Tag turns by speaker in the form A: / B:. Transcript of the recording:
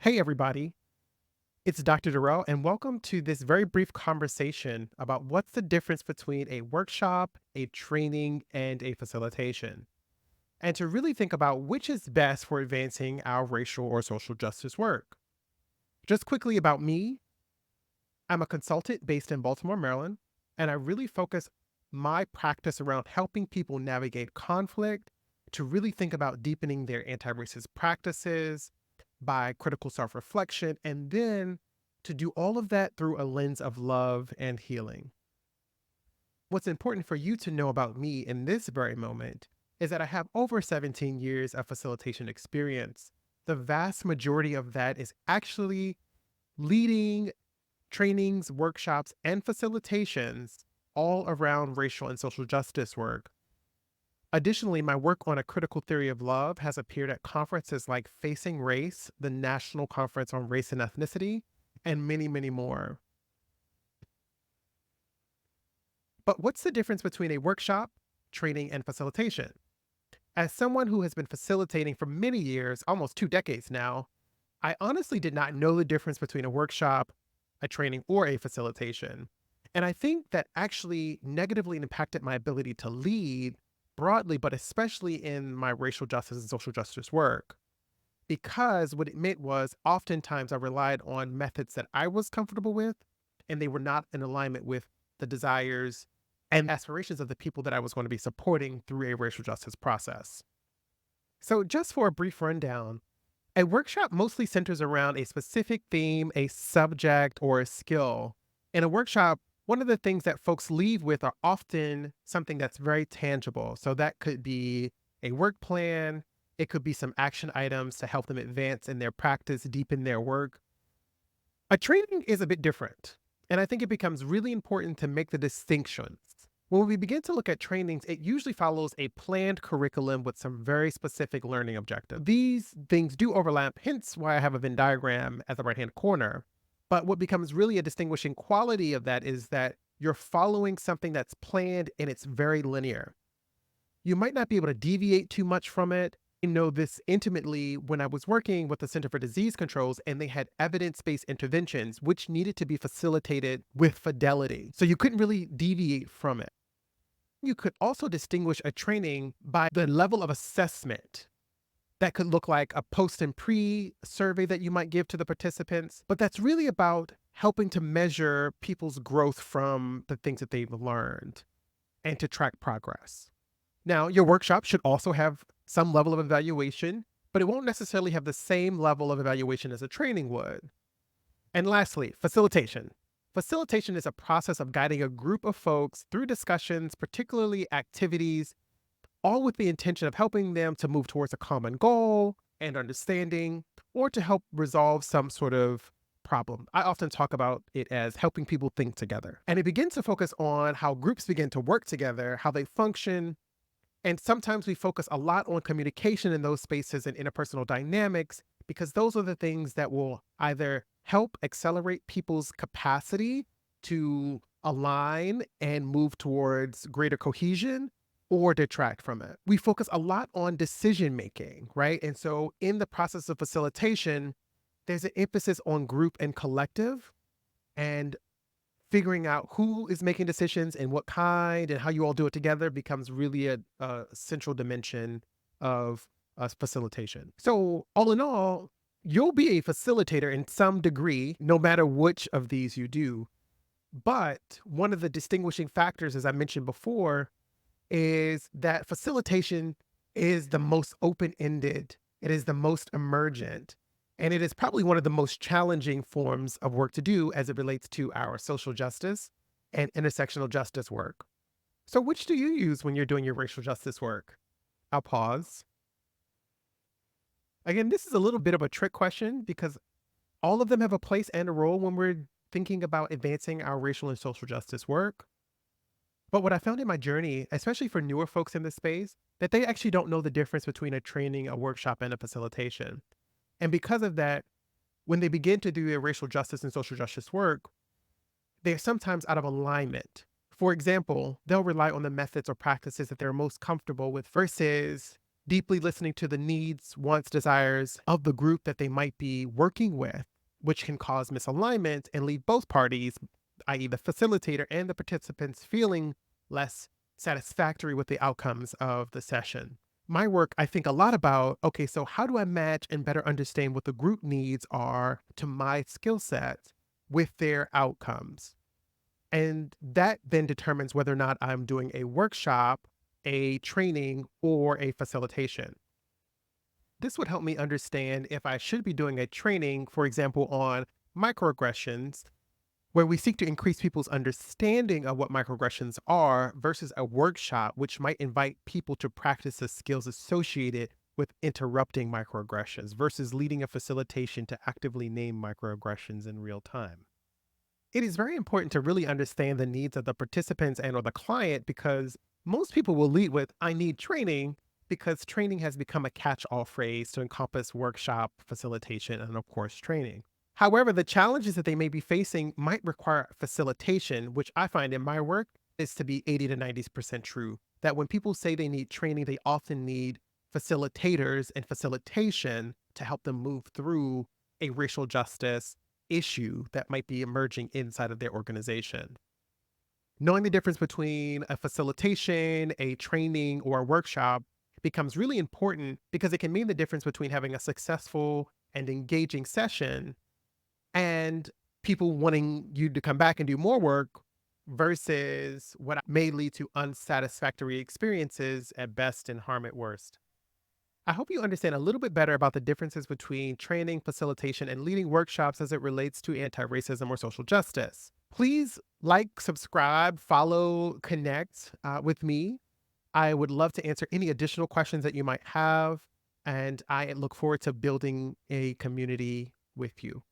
A: Hey, everybody. It's Dr. Durrell, and welcome to this very brief conversation about what's the difference between a workshop, a training, and a facilitation, and to really think about which is best for advancing our racial or social justice work. Just quickly about me, I'm a consultant based in Baltimore, Maryland, and I really focus my practice around helping people navigate conflict to really think about deepening their anti racist practices by critical self reflection, and then to do all of that through a lens of love and healing. What's important for you to know about me in this very moment is that I have over 17 years of facilitation experience. The vast majority of that is actually leading trainings, workshops, and facilitations all around racial and social justice work. Additionally, my work on a critical theory of love has appeared at conferences like Facing Race, the National Conference on Race and Ethnicity, and many, many more. But what's the difference between a workshop, training, and facilitation? As someone who has been facilitating for many years, almost 2 decades now, I honestly did not know the difference between a workshop, a training, or a facilitation. And I think that actually negatively impacted my ability to lead broadly, but especially in my racial justice and social justice work. Because what it meant was oftentimes I relied on methods that I was comfortable with, and they were not in alignment with the desires and aspirations of the people that I was going to be supporting through a racial justice process. So, just for a brief rundown, a workshop mostly centers around a specific theme, a subject, or a skill. In a workshop, one of the things that folks leave with are often something that's very tangible. So that could be a work plan, it could be some action items to help them advance in their practice, deepen their work. A training is a bit different, and I think it becomes really important to make the distinctions. When we begin to look at trainings, it usually follows a planned curriculum with some very specific learning objectives. These things do overlap, hence why I have a Venn diagram at the right hand corner. But what becomes really a distinguishing quality of that is that you're following something that's planned and it's very linear. You might not be able to deviate too much from it. I know this intimately when I was working with the Center for Disease Controls and they had evidence based interventions, which needed to be facilitated with fidelity. So you couldn't really deviate from it. You could also distinguish a training by the level of assessment. That could look like a post and pre survey that you might give to the participants, but that's really about helping to measure people's growth from the things that they've learned and to track progress. Now, your workshop should also have some level of evaluation, but it won't necessarily have the same level of evaluation as a training would. And lastly, facilitation. Facilitation is a process of guiding a group of folks through discussions, particularly activities, all with the intention of helping them to move towards a common goal and understanding, or to help resolve some sort of problem. I often talk about it as helping people think together. And it begins to focus on how groups begin to work together, how they function, and sometimes we focus a lot on communication in those spaces and interpersonal dynamics because those are the things that will either help accelerate people's capacity to align and move towards greater cohesion or detract from it. We focus a lot on decision making, right? And so in the process of facilitation, there's an emphasis on group and collective and figuring out who is making decisions and what kind and how you all do it together becomes really a central dimension of facilitation. So, all in all, you'll be a facilitator in some degree, no matter which of these you do. But one of the distinguishing factors, as I mentioned before, is that facilitation is the most open ended, it is the most emergent, and it is probably one of the most challenging forms of work to do as it relates to our social justice and intersectional justice work. So, which do you use when you're doing your racial justice work? I'll pause. Again, this is a little bit of a trick question because all of them have a place and a role when we're thinking about advancing our racial and social justice work. But what I found in my journey, especially for newer folks in this space, that they actually don't know the difference between a training, a workshop, and a facilitation. And because of that, when they begin to do their racial justice and social justice work, they're sometimes out of alignment. For example, they'll rely on the methods or practices that they're most comfortable with versus deeply listening to the needs, wants, desires of the group that they might be working with, which can cause misalignment and leave both parties, i.e., the facilitator and the participants, feeling less satisfactory with the outcomes of the session. My work, I think a lot about okay, so how do I match and better understand what the group needs are to my skill set with their outcomes? And that then determines whether or not I'm doing a workshop, a training, or a facilitation. This would help me understand if I should be doing a training, for example, on microaggressions, where we seek to increase people's understanding of what microaggressions are, versus a workshop, which might invite people to practice the skills associated with interrupting microaggressions, versus leading a facilitation to actively name microaggressions in real time. It is very important to really understand the needs of the participants and or the client, because most people will lead with I need training, because training has become a catch-all phrase to encompass workshop, facilitation, and of course training. However, the challenges that they may be facing might require facilitation, which I find in my work is to be 80 to 90% true. That when people say they need training, they often need facilitators and facilitation to help them move through a racial justice issue that might be emerging inside of their organization. Knowing the difference between a facilitation, a training, or a workshop becomes really important, because it can mean the difference between having a successful and engaging session and people wanting you to come back and do more work, versus what may lead to unsatisfactory experiences at best and harm at worst. I hope you understand a little bit better about the differences between training, facilitation, and leading workshops as it relates to anti racism or social justice. Please like, subscribe, follow, connect with me. I would love to answer any additional questions that you might have, and I look forward to building a community with you.